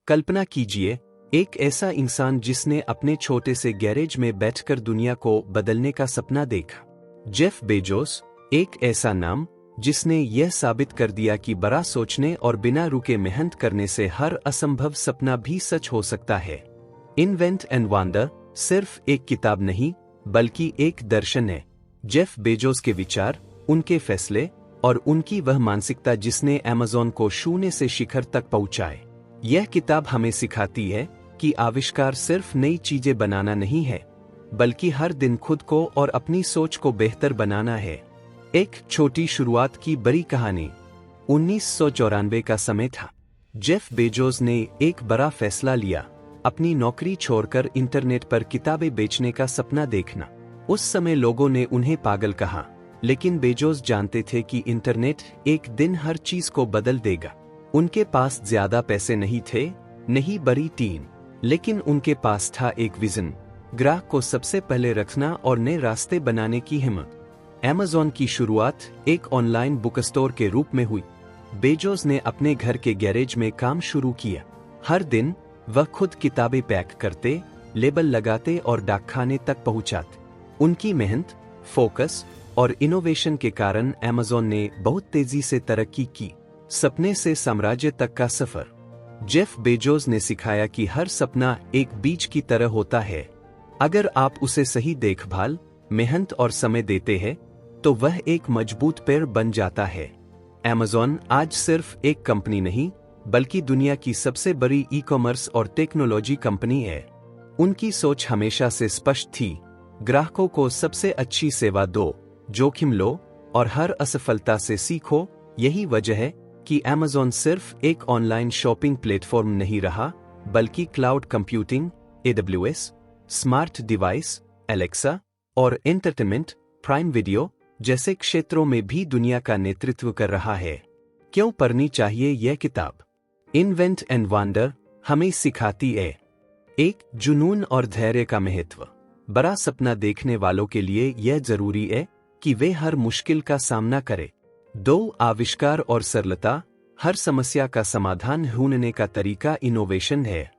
कल्पना कीजिए, एक ऐसा इंसान जिसने अपने छोटे से गैरेज में बैठकर दुनिया को बदलने का सपना देखा। जेफ बेजोस, एक ऐसा नाम जिसने यह साबित कर दिया कि बड़ा सोचने और बिना रुके मेहनत करने से हर असंभव सपना भी सच हो सकता है। इन्वेंट एंड वंडर सिर्फ एक किताब नहीं, बल्कि एक दर्शन है। जेफ बेजोस के विचार, उनके फैसले और उनकी वह मानसिकता जिसने अमेज़न को शून्य से शिखर तक पहुंचाए। यह किताब हमें सिखाती है कि आविष्कार सिर्फ नई चीजें बनाना नहीं है, बल्कि हर दिन खुद को और अपनी सोच को बेहतर बनाना है। एक छोटी शुरुआत की बड़ी कहानी। 1994 का समय था। जेफ बेजोस ने एक बड़ा फैसला लिया, अपनी नौकरी छोड़कर इंटरनेट पर किताबें बेचने का सपना देखना। उस समय लोगों ने उन्हें पागल कहा, लेकिन बेजोस जानते थे कि इंटरनेट एक दिन हर चीज को बदल देगा। उनके पास ज्यादा पैसे नहीं थे, नहीं बड़ी टीम, लेकिन उनके पास था एक विजन, ग्राहक को सबसे पहले रखना और नए रास्ते बनाने की हिम्मत। अमेज़न की शुरुआत एक ऑनलाइन बुक स्टोर के रूप में हुई। बेजोस ने अपने घर के गैरेज में काम शुरू किया। हर दिन वह खुद किताबें पैक करते, लेबल लगाते और डाकखाने तक पहुंचाते। उनकी मेहनत, फोकस और इनोवेशन के कारण अमेज़न ने बहुत तेजी से तरक्की की। सपने से साम्राज्य तक का सफर। जेफ बेजोस ने सिखाया कि हर सपना एक बीज की तरह होता है। अगर आप उसे सही देखभाल, मेहनत और समय देते हैं, तो वह एक मजबूत पेड़ बन जाता है। अमेज़न आज सिर्फ एक कंपनी नहीं, बल्कि दुनिया की सबसे बड़ी ई-कॉमर्स और टेक्नोलॉजी कंपनी है। उनकी सोच हमेशा से स्पष्ट थी, ग्राहकों को सबसे अच्छी सेवा दो, जोखिम लो और हर असफलता से सीखो। यही वजह है कि अमेज़न सिर्फ एक ऑनलाइन शॉपिंग प्लेटफॉर्म नहीं रहा, बल्कि cloud computing, AWS, smart device, Alexa और एंटरटेनमेंट, प्राइम वीडियो जैसे क्षेत्रों में भी दुनिया का नेतृत्व कर रहा है। क्यों पढ़नी चाहिए यह किताब? इन्वेंट एंड वंडर हमें सिखाती है, एक, जुनून और धैर्य का महत्व। बड़ा सपना देखने वालों के लिए यह जरूरी है कि वे हर मुश्किल का सामना करें। 2, आविष्कार और सरलता, हर समस्या का समाधान ढूंढने का तरीका इनोवेशन है।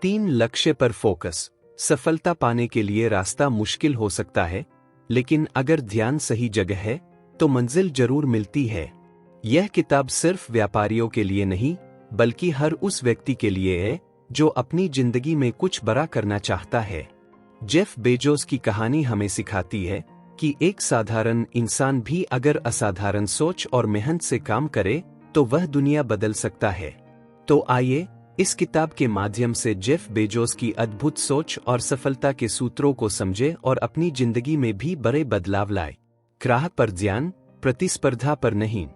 3, लक्ष्य पर फोकस, सफलता पाने के लिए रास्ता मुश्किल हो सकता है, लेकिन अगर ध्यान सही जगह है तो मंजिल जरूर मिलती है। यह किताब सिर्फ व्यापारियों के लिए नहीं, बल्कि हर उस व्यक्ति के लिए है जो अपनी जिंदगी में कुछ बड़ा करना चाहता है। जेफ बेजोस की कहानी हमें सिखाती है कि एक साधारण इंसान भी अगर असाधारण सोच और मेहनत से काम करे तो वह दुनिया बदल सकता है। तो आइए इस किताब के माध्यम से जेफ बेजोस की अद्भुत सोच और सफलता के सूत्रों को समझे और अपनी जिंदगी में भी बड़े बदलाव लाए। ग्राहक पर ध्यान, प्रतिस्पर्धा पर नहीं।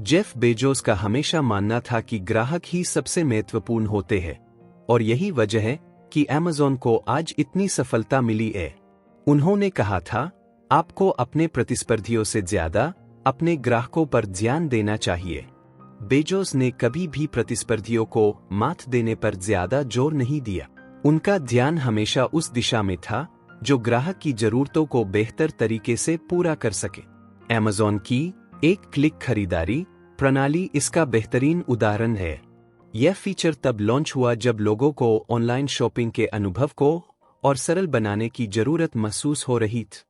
जेफ बेजोस का हमेशा मानना था कि ग्राहक ही सबसे महत्वपूर्ण होते हैं, और यही वजह है कि अमेज़न को आज इतनी सफलता मिली है। उन्होंने कहा था, आपको अपने प्रतिस्पर्धियों से ज्यादा अपने ग्राहकों पर ध्यान देना चाहिए। बेजोस ने कभी भी प्रतिस्पर्धियों को मात देने पर ज्यादा जोर नहीं दिया। उनका ध्यान हमेशा उस दिशा में था जो ग्राहक की जरूरतों को बेहतर तरीके से पूरा कर सके। अमेज़न की एक क्लिक खरीदारी प्रणाली इसका बेहतरीन उदाहरण है। यह फीचर तब लॉन्च हुआ जब लोगों को ऑनलाइन शॉपिंग के अनुभव को और सरल बनाने की जरूरत महसूस हो रही थी।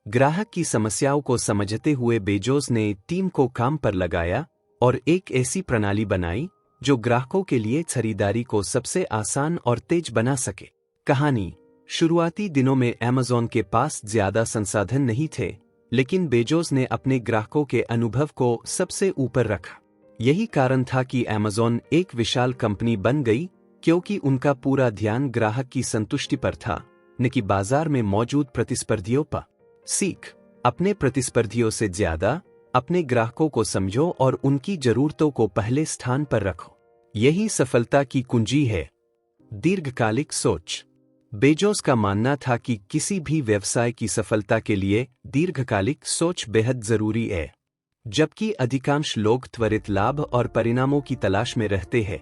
ग्राहक की समस्याओं को समझते हुए बेजोस ने टीम को काम पर लगाया और एक ऐसी प्रणाली बनाई जो ग्राहकों के लिए खरीदारी को सबसे आसान और तेज बना सके। कहानी, शुरुआती दिनों में अमेज़न के पास ज्यादा संसाधन नहीं थे, लेकिन बेजोस ने अपने ग्राहकों के अनुभव को सबसे ऊपर रखा। यही कारण था कि अमेज़न एक विशाल कंपनी बन गई, क्योंकि उनका पूरा ध्यान ग्राहक की संतुष्टि पर था, न कि बाजार में मौजूद प्रतिस्पर्धियों पर। सीख, अपने प्रतिस्पर्धियों से ज्यादा अपने ग्राहकों को समझो और उनकी जरूरतों को पहले स्थान पर रखो। यही सफलता की कुंजी है। दीर्घकालिक सोच, बेजोस का मानना था कि किसी भी व्यवसाय की सफलता के लिए दीर्घकालिक सोच बेहद जरूरी है। जबकि अधिकांश लोग त्वरित लाभ और परिणामों की तलाश में रहते हैं,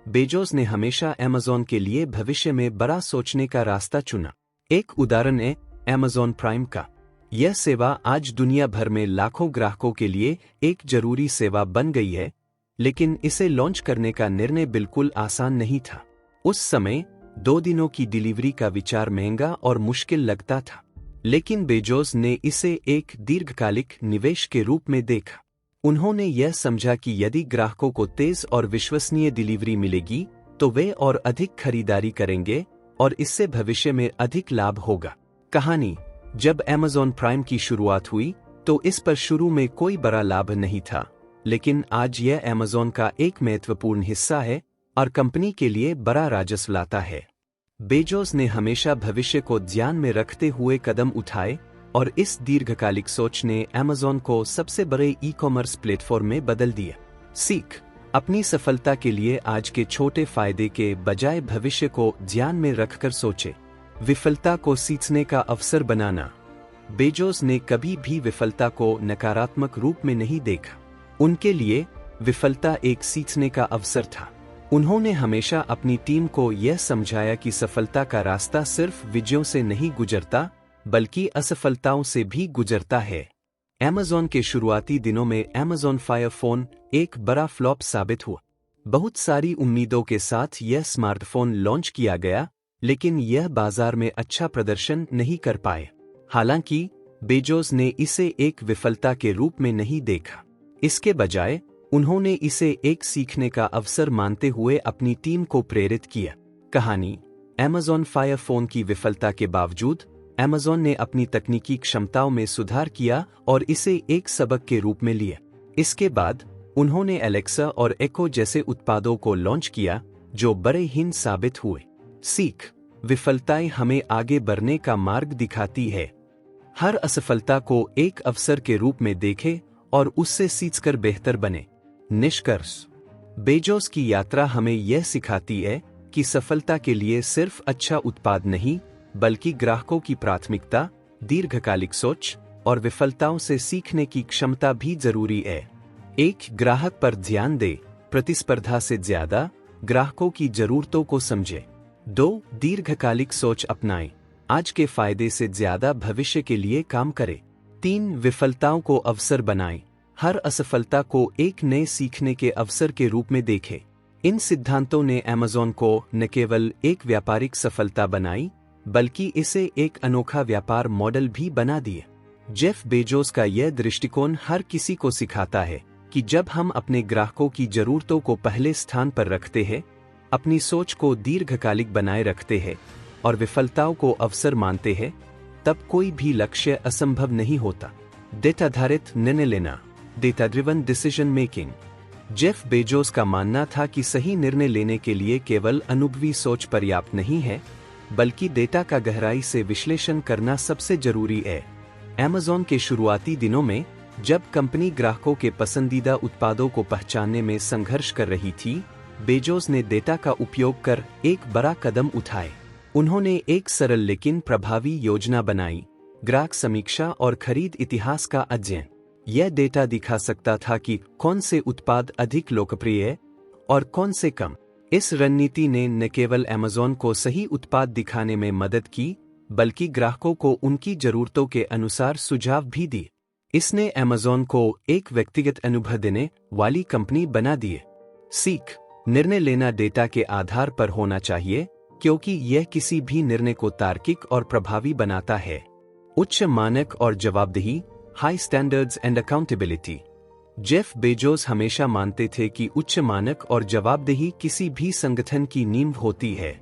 बेजोस ने हमेशा अमेज़न के लिए भविष्य में बड़ा सोचने का रास्ता चुना। एक उदाहरण है अमेज़न प्राइम का। यह सेवा आज दुनिया भर में लाखों ग्राहकों के लिए एक जरूरी सेवा बन गई है, लेकिन इसे लॉन्च करने का निर्णय बिल्कुल आसान नहीं था। उस समय 2 दिनों की डिलीवरी का विचार महंगा और मुश्किल लगता था, लेकिन बेजोस ने इसे एक दीर्घकालिक निवेश के रूप में देखा। उन्होंने यह समझा कि यदि ग्राहकों को तेज और विश्वसनीय डिलीवरी मिलेगी तो वे और अधिक खरीदारी करेंगे और इससे भविष्य में अधिक लाभ होगा। कहानी: जब Amazon प्राइम की शुरुआत हुई तो इस पर शुरू में कोई बड़ा लाभ नहीं था, लेकिन आज यह Amazon का एक महत्वपूर्ण हिस्सा है और कंपनी के लिए बड़ा राजस्व लाता है। बेजोस ने हमेशा भविष्य को ध्यान में रखते हुए कदम उठाए और इस दीर्घकालिक सोच ने Amazon को सबसे बड़े ई-कॉमर्स प्लेटफॉर्म में बदल दिया। सीख: अपनी सफलता के लिए आज के छोटे फायदे के बजाय भविष्य को ध्यान में रखकर सोचें। विफलता को सीखने का अवसर बनाना: बेजोस ने कभी भी विफलता को नकारात्मक रूप में नहीं देखा। उनके लिए विफलता एक सीखने का अवसर था। उन्होंने हमेशा अपनी टीम को यह समझाया कि सफलता का रास्ता सिर्फ विजयों से नहीं गुजरता, बल्कि असफलताओं से भी गुजरता है। Amazon के शुरुआती दिनों में Amazon Fire फोन एक बड़ा फ्लॉप साबित हुआ। बहुत सारी उम्मीदों के साथ यह स्मार्टफोन लॉन्च किया गया, लेकिन यह बाजार में अच्छा प्रदर्शन नहीं कर पाए। हालांकि बेजोस ने इसे एक विफलता के रूप में नहीं देखा। इसके बजाय उन्होंने इसे एक सीखने का अवसर मानते हुए अपनी टीम को प्रेरित किया। कहानी: Amazon Fire फोन की विफलता के बावजूद Amazon ने अपनी तकनीकी क्षमताओं में सुधार किया और इसे एक सबक के रूप में लिया। इसके बाद उन्होंने Alexa और Echo जैसे उत्पादों को लॉन्च किया, जो बड़े हिट साबित हुए। सीख: विफलताएं हमें आगे बढ़ने का मार्ग दिखाती है। हर असफलता को एक अवसर के रूप में देखें और उससे सीखकर बेहतर बने। निष्कर्ष: बेजोस की यात्रा हमें यह सिखाती है कि सफलता के लिए सिर्फ अच्छा उत्पाद नहीं, बल्कि ग्राहकों की प्राथमिकता, दीर्घकालिक सोच और विफलताओं से सीखने की क्षमता भी जरूरी है। 1. ग्राहक पर ध्यान दे, प्रतिस्पर्धा से ज्यादा ग्राहकों की जरूरतों को समझे। 2. दीर्घकालिक सोच अपनाएं, आज के फायदे से ज्यादा भविष्य के लिए काम करें। 3. विफलताओं को अवसर बनाएं, हर असफलता को एक नए सीखने के अवसर के रूप में देखें। इन सिद्धांतों ने Amazon को न केवल एक व्यापारिक सफलता बनाई, बल्कि इसे एक अनोखा व्यापार मॉडल भी बना दिया। जेफ बेजोस का यह दृष्टिकोण हर किसी को सिखाता है कि जब हम अपने ग्राहकों की जरूरतों को पहले स्थान पर रखते हैं, अपनी सोच को दीर्घकालिक बनाए रखते हैं और विफलताओं को अवसर मानते हैं, तब कोई भी लक्ष्य असंभव नहीं होता। डेटा आधारित निर्णय लेना, data driven decision making. Jeff Bezos का मानना था कि सही निर्णय लेने के लिए केवल अनुभवी सोच पर्याप्त नहीं है, बल्कि डेटा का गहराई से विश्लेषण करना सबसे जरूरी है। Amazon के शुरुआती दिनों में जब कंपनी ग्राहकों के पसंदीदा उत्पादों को पहचानने में संघर्ष कर रही थी, बेजोस ने डेटा का उपयोग कर एक बड़ा कदम उठाए। उन्होंने एक सरल लेकिन प्रभावी योजना बनाई, ग्राहक समीक्षा और खरीद इतिहास का अध्ययन। यह डेटा दिखा सकता था कि कौन से उत्पाद अधिक लोकप्रिय है और कौन से कम। इस रणनीति ने न केवल Amazon को सही उत्पाद दिखाने में मदद की, बल्कि ग्राहकों को उनकी जरूरतों के अनुसार सुझाव भी दिए। इसने Amazon को एक व्यक्तिगत अनुभव देने वाली कंपनी बना दिए। सीख: निर्णय लेना डेटा के आधार पर होना चाहिए, क्योंकि यह किसी भी निर्णय को तार्किक और प्रभावी बनाता है। उच्च मानक और जवाबदेही, high standards and accountability. Jeff Bezos हमेशा मानते थे कि उच्च मानक और जवाबदेही किसी भी संगठन की नींव होती है।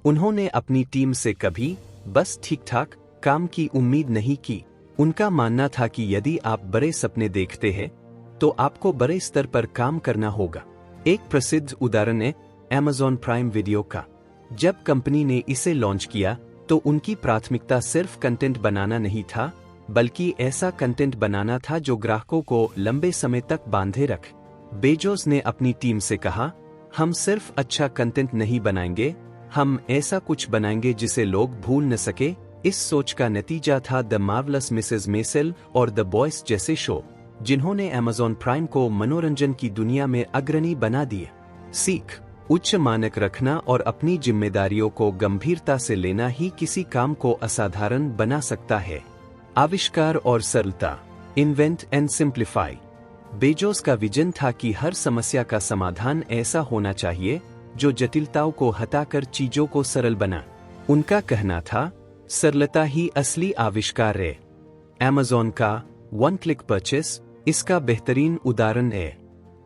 उन्होंने अपनी टीम से कभी बस ठीक-ठाक काम की उम्मीद नहीं की। उनका मानना था कि यदि आप बड़े सपने देखते हैं, तो आपको बड़े स्तर पर काम करना होगा। एक प्रसिद्ध उदाहरण है Amazon प्राइम वीडियो का। जब कंपनी ने इसे लॉन्च किया, तो उनकी प्राथमिकता सिर्फ कंटेंट बनाना नहीं था, बल्कि ऐसा कंटेंट बनाना था जो ग्राहकों को लंबे समय तक बांधे रखे। बेजोस ने अपनी टीम से कहा, हम सिर्फ अच्छा कंटेंट नहीं बनाएंगे, हम ऐसा कुछ बनाएंगे जिसे लोग भूल न सके। इस सोच का नतीजा था द मार्वलस मिसेस मेसेल और द बॉयज जैसे शो, जिन्होंने Amazon प्राइम को मनोरंजन की दुनिया में अग्रणी बना दिया। सीख: उच्च मानक रखना और अपनी जिम्मेदारियों को गंभीरता से लेना ही किसी काम को असाधारण बना सकता है। आविष्कार और सरलता, इन्वेंट एंड सिंप्लीफाई। बेजोस का विजन था कि हर समस्या का समाधान ऐसा होना चाहिए जो जटिलताओं को हटाकर चीजों को सरल बना। उनका कहना था, सरलता ही असली आविष्कार है। Amazon का वन क्लिक परचेस इसका बेहतरीन उदाहरण है।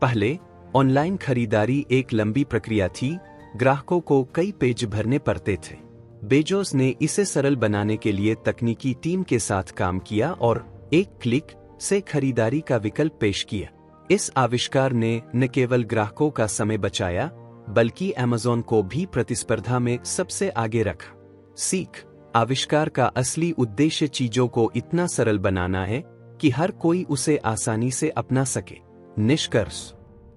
पहले ऑनलाइन खरीदारी एक लंबी प्रक्रिया थी, ग्राहकों को कई पेज भरने पड़ते थे। बेजोस ने इसे सरल बनाने के लिए तकनीकी टीम के साथ काम किया और एक क्लिक से खरीदारी का विकल्प पेश किया। इस आविष्कार ने न केवल ग्राहकों का समय बचाया, बल्कि Amazon को भी प्रतिस्पर्धा में सबसे आगे रखा। सीख, आविष्कार का असली उद्देश्य चीजों को इतना सरल बनाना है कि हर कोई उसे आसानी से अपना सके। निष्कर्ष,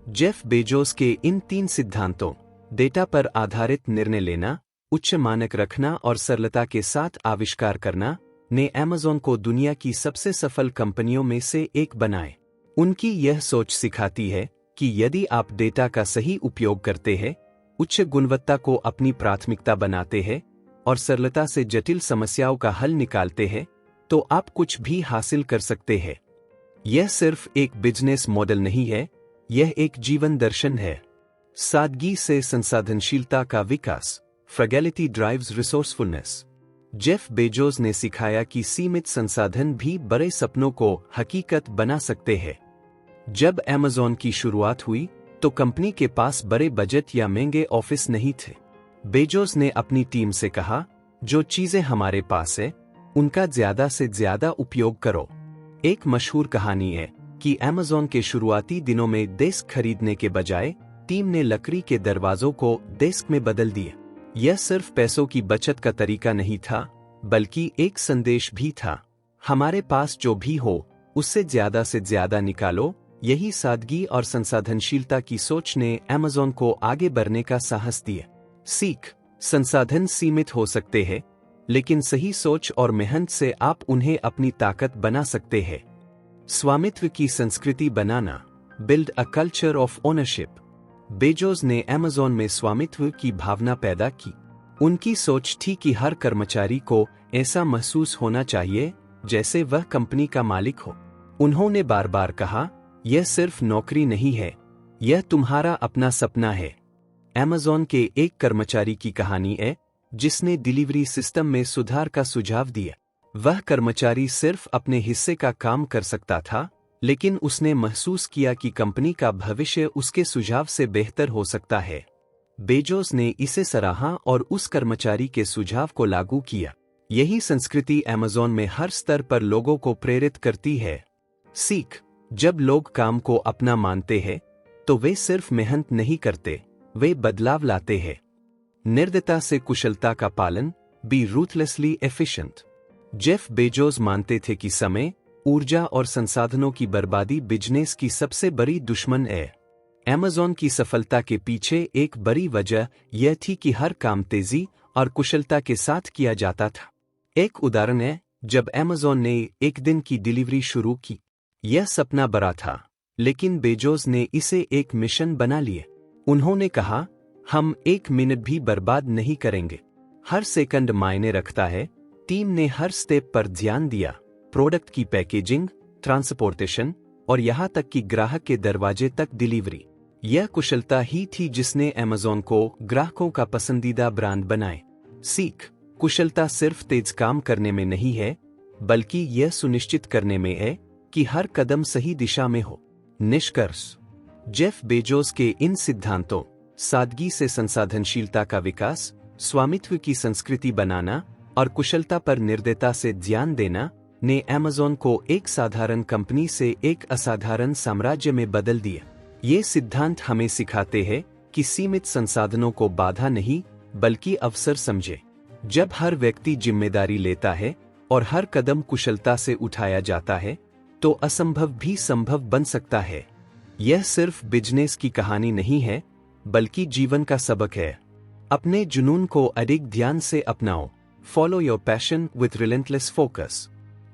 जेफ बेजोस के इन 3 सिद्धांतों, डेटा पर आधारित निर्णय लेना, उच्च मानक रखना और सरलता के साथ आविष्कार करना, ने Amazon को दुनिया की सबसे सफल कंपनियों में से एक बनाए। उनकी यह सोच सिखाती है कि यदि आप डेटा का सही उपयोग करते हैं, उच्च गुणवत्ता को अपनी प्राथमिकता बनाते हैं और सरलता से जटिल समस्याओं का हल निकालते हैं, तो आप कुछ भी हासिल कर सकते हैं। यह सिर्फ एक बिजनेस मॉडल नहीं है, यह एक जीवन दर्शन है। सादगी से संसाधनशीलता का विकास, फ्रेगैलिटी ड्राइव्स रिसोर्सफुलनेस। जेफ बेजोस ने सिखाया कि सीमित संसाधन भी बड़े सपनों को हकीकत बना सकते हैं। जब Amazon की शुरुआत हुई, तो कंपनी के पास बड़े बजट या महंगे ऑफिस नहीं थे। बेजोस ने अपनी टीम से कहा, जो चीजें हमारे पास है, उनका ज्यादा से ज्यादा उपयोग करो। एक मशहूर कहानी है कि Amazon के शुरुआती दिनों में डेस्क खरीदने के बजाय टीम ने लकड़ी के दरवाजों को डेस्क में बदल दिया। यह सिर्फ पैसों की बचत का तरीका नहीं था, बल्कि एक संदेश भी था, हमारे पास जो भी हो, उससे ज्यादा से ज्यादा निकालो। यही सादगी और संसाधनशीलता की सोच ने Amazon को आगे बढ़ने का साहस दिया। सीख, संसाधन सीमित हो सकते हैं, लेकिन सही सोच और मेहनत से आप उन्हें अपनी ताकत बना सकते हैं। स्वामित्व की संस्कृति बनाना, build a culture of ownership. Bezos ने Amazon में स्वामित्व की भावना पैदा की। उनकी सोच थी कि हर कर्मचारी को ऐसा महसूस होना चाहिए जैसे वह कंपनी का मालिक हो। उन्होंने बार बार कहा, यह सिर्फ नौकरी नहीं है, यह तुम्हारा अपना सपना है। Amazon के एक कर्मचारी की कहानी है, जिसने डिलीवरी सिस्टम में सुधार का सुझाव दिया। वह कर्मचारी सिर्फ अपने हिस्से का काम कर सकता था, लेकिन उसने महसूस किया कि कंपनी का भविष्य उसके सुझाव से बेहतर हो सकता है। बेजोस ने इसे सराहा और उस कर्मचारी के सुझाव को लागू किया। यही संस्कृति Amazon में हर स्तर पर लोगों को प्रेरित करती है। सीख, जब लोग काम को अपना मानते हैं, तो वे सिर्फ मेहनत नहीं करते, वे बदलाव लाते हैं। निर्दयता से कुशलता का पालन, be ruthlessly efficient. Jeff Bezos मानते थे कि समय, ऊर्जा और संसाधनों की बर्बादी बिजनेस की सबसे बड़ी दुश्मन है। Amazon की सफलता के पीछे एक बड़ी वजह यह थी कि हर काम तेजी और कुशलता के साथ किया जाता था। एक उदाहरण है, जब Amazon ने एक दिन की डिलीवरी शुरू की। यह सपना बड़ा था, लेकिन बेजोस ने इसे एक मिशन बना लिया। उन्होंने कहा, हम 1 मिनट भी बर्बाद नहीं करेंगे। हर सेकंड मायने रखता है। टीम ने हर स्टेप पर ध्यान दिया, प्रोडक्ट की पैकेजिंग, ट्रांसपोर्टेशन और यहां तक कि ग्राहक के दरवाजे तक डिलीवरी। यह कुशलता ही थी जिसने Amazon को ग्राहकों का पसंदीदा ब्रांड बनाए। सीख, कुशलता सिर्फ तेज काम करने में नहीं है, बल्कि यह सुनिश्चित करने में है कि हर कदम सही दिशा में हो। निष्कर्ष, जेफ बेजोस के इन सिद्धांतों, सादगी से संसाधनशीलता का विकास, स्वामित्व की संस्कृति बनाना और कुशलता पर निर्दयता से ध्यान देना, ने Amazon को एक साधारण कंपनी से एक असाधारण साम्राज्य में बदल दिया। ये सिद्धांत हमें सिखाते हैं कि सीमित संसाधनों को बाधा नहीं, बल्कि अवसर समझे। जब हर व्यक्ति जिम्मेदारी लेता है और हर कदम कुशलता से उठाया जाता है, तो असंभव भी संभव बन सकता है। यह सिर्फ बिजनेस की कहानी नहीं है, बल्कि जीवन का सबक है। अपने जुनून को अधिक ध्यान से अपनाओ। Follow your passion with relentless focus.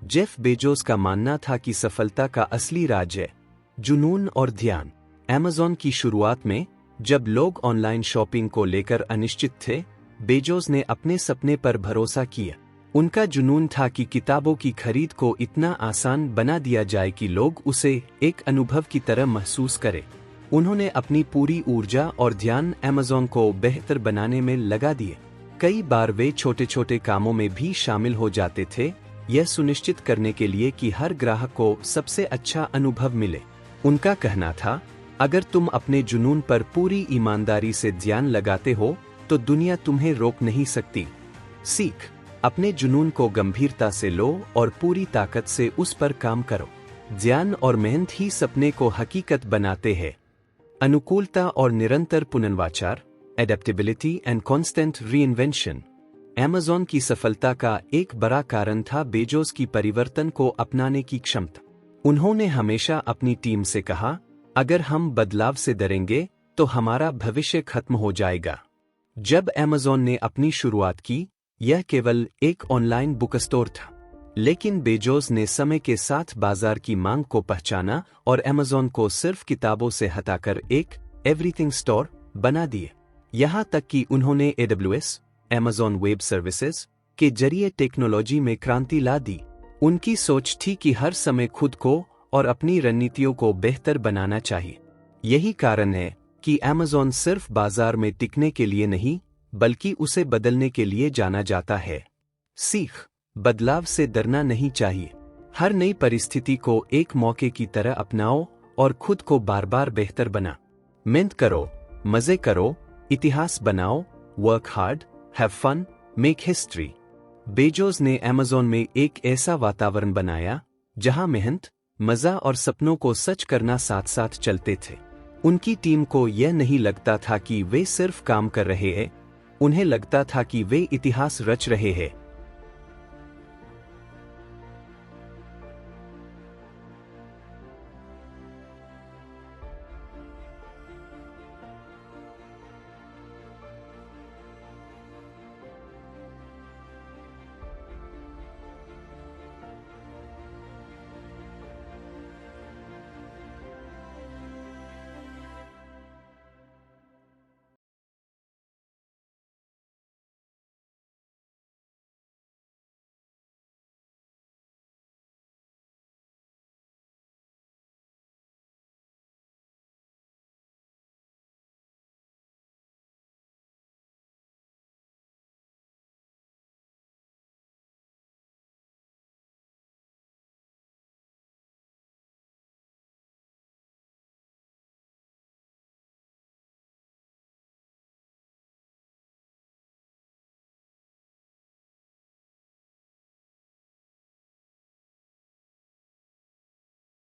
Jeff Bezos का मानना था कि सफलता का असली राज है जुनून और ध्यान। Amazon की शुरुआत में, जब लोग ऑनलाइन शॉपिंग को लेकर अनिश्चित थे, बेजोस ने अपने सपने पर भरोसा किया। उनका जुनून था कि किताबों की खरीद को इतना आसान बना दिया जाए कि लोग उसे एक अनुभव की तरह महसूस करें। उन्होंने अपनी पूरी ऊर्जा और ध्यान अमेज़न को बेहतर बनाने में लगा दिए। कई बार वे छोटे छोटे कामों में भी शामिल हो जाते थे, यह सुनिश्चित करने के लिए कि हर ग्राहक को सबसे अच्छा अनुभव मिले। उनका कहना था, अगर तुम अपने जुनून पर पूरी ईमानदारी से ध्यान लगाते हो तो दुनिया तुम्हें रोक नहीं सकती। सीख, अपने जुनून को गंभीरता से लो और पूरी ताकत से उस पर काम करो। ध्यान और मेहनत ही सपने को हकीकत बनाते हैं। अनुकूलता और निरंतर पुनर्वाचार, adaptability and constant reinvention, Amazon की सफलता का एक बड़ा कारण था बेजोस की परिवर्तन को अपनाने की क्षमता। उन्होंने हमेशा अपनी टीम से कहा, अगर हम बदलाव से डरेंगे तो हमारा भविष्य खत्म हो जाएगा। जब अमेज़न ने अपनी शुरुआत की, यह केवल एक ऑनलाइन बुक स्टोर था, लेकिन बेजोस ने समय के साथ बाजार की मांग को पहचाना और अमेज़न को सिर्फ किताबों से हटाकर एक एवरीथिंग स्टोर बना दिए। यहाँ तक कि उन्होंने AWS, अमेज़न वेब सर्विसेज के जरिए टेक्नोलॉजी में क्रांति ला दी। उनकी सोच थी कि हर समय खुद को और अपनी रणनीतियों को बेहतर बनाना चाहिए। यही कारण है कि अमेज़न सिर्फ बाजार में टिकने के लिए नहीं, बल्कि उसे बदलने के लिए जाना जाता है। सीख, बदलाव से डरना नहीं चाहिए। हर नई परिस्थिति को एक मौके की तरह अपनाओ और खुद को बार बार बेहतर बना। मेहनत करो, मजे करो, इतिहास बनाओ, work hard, have fun, make history. Bezos ने अमेज़न में एक ऐसा वातावरण बनाया जहां मेहनत, मजा और सपनों को सच करना साथ साथ चलते थे। उनकी टीम को यह नहीं लगता था कि वे सिर्फ काम कर रहे हैं, उन्हें लगता था कि वे इतिहास रच रहे हैं।